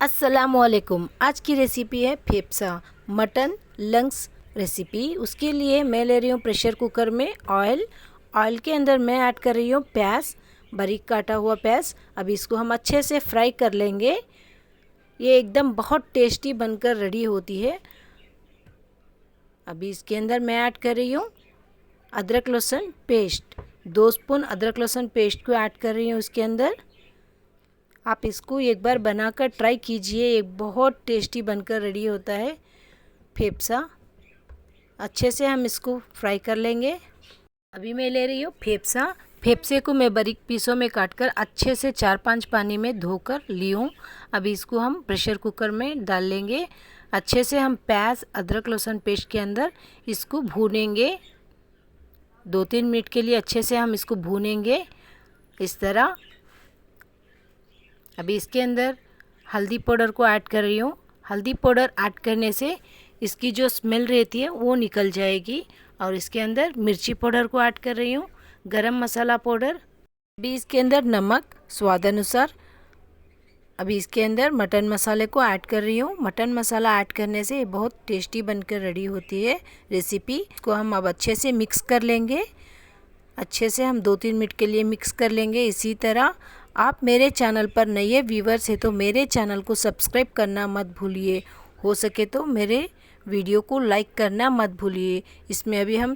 अस्सलामुअलैकुम। आज की रेसिपी है फेफसा मटन लंग्स रेसिपी। उसके लिए मैं ले रही हूँ प्रेशर कुकर में ऑयल के अंदर मैं ऐड कर रही हूँ प्याज, बारीक काटा हुआ प्याज। अभी इसको हम अच्छे से फ्राई कर लेंगे। ये एकदम बहुत टेस्टी बनकर रेडी होती है। अभी इसके अंदर मैं ऐड कर रही हूँ अदरक लहसुन पेस्ट। 2 स्पून अदरक लहसुन पेस्ट को ऐड कर रही हूँ इसके अंदर। आप इसको एक बार बनाकर ट्राई कीजिए, एक बहुत टेस्टी बनकर रेडी होता है फेफसा। अच्छे से हम इसको फ्राई कर लेंगे। अभी मैं ले रही हूँ फेफसे को मैं बारीक पीसों में काटकर अच्छे से 4-5 पानी में धोकर ली हूँ। अभी इसको हम प्रेशर कुकर में डाल लेंगे। अच्छे से हम प्याज अदरक लहसुन पेस्ट के अंदर इसको भूनेंगे। 2-3 मिनट के लिए अच्छे से हम इसको भूनेंगे इस तरह। अभी इसके अंदर हल्दी पाउडर को ऐड कर रही हूँ। हल्दी पाउडर ऐड करने से इसकी जो स्मेल रहती है वो निकल जाएगी। और इसके अंदर मिर्ची पाउडर को ऐड कर रही हूँ, गरम मसाला पाउडर। अभी इसके अंदर नमक स्वाद अनुसार। अभी इसके अंदर मटन मसाले को ऐड कर रही हूँ। मटन मसाला ऐड करने से बहुत टेस्टी बनकर रेडी होती है रेसिपी। इसको हम अब अच्छे से मिक्स कर लेंगे। अच्छे से हम 2-3 मिनट के लिए मिक्स कर लेंगे। इसी तरह आप मेरे चैनल पर नए व्यूवर्स हैं तो मेरे चैनल को सब्सक्राइब करना मत भूलिए। हो सके तो मेरे वीडियो को लाइक करना मत भूलिए। इसमें अभी हम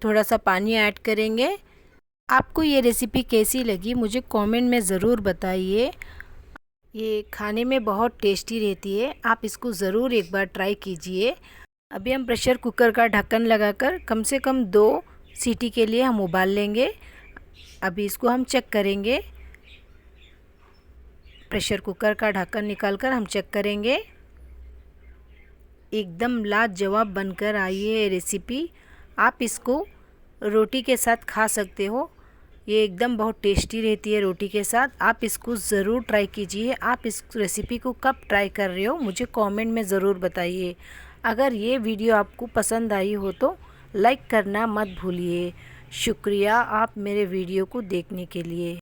थोड़ा सा पानी ऐड करेंगे। आपको ये रेसिपी कैसी लगी मुझे कमेंट में ज़रूर बताइए। ये खाने में बहुत टेस्टी रहती है, आप इसको ज़रूर एक बार ट्राई कीजिए। अभी हम प्रेशर कुकर का ढक्कन लगाकर कम से कम 2 सीटी के लिए हम उबाल लेंगे। अभी इसको हम चेक करेंगे। प्रेशर कुकर का ढक्कन निकालकर हम चेक करेंगे। एकदम लाजवाब बनकर आई है ये रेसिपी। आप इसको रोटी के साथ खा सकते हो। ये एकदम बहुत टेस्टी रहती है रोटी के साथ। आप इसको ज़रूर ट्राई कीजिए। आप इस रेसिपी को कब ट्राई कर रहे हो मुझे कमेंट में ज़रूर बताइए। अगर ये वीडियो आपको पसंद आई हो तो लाइक करना मत भूलिए। शुक्रिया आप मेरे वीडियो को देखने के लिए।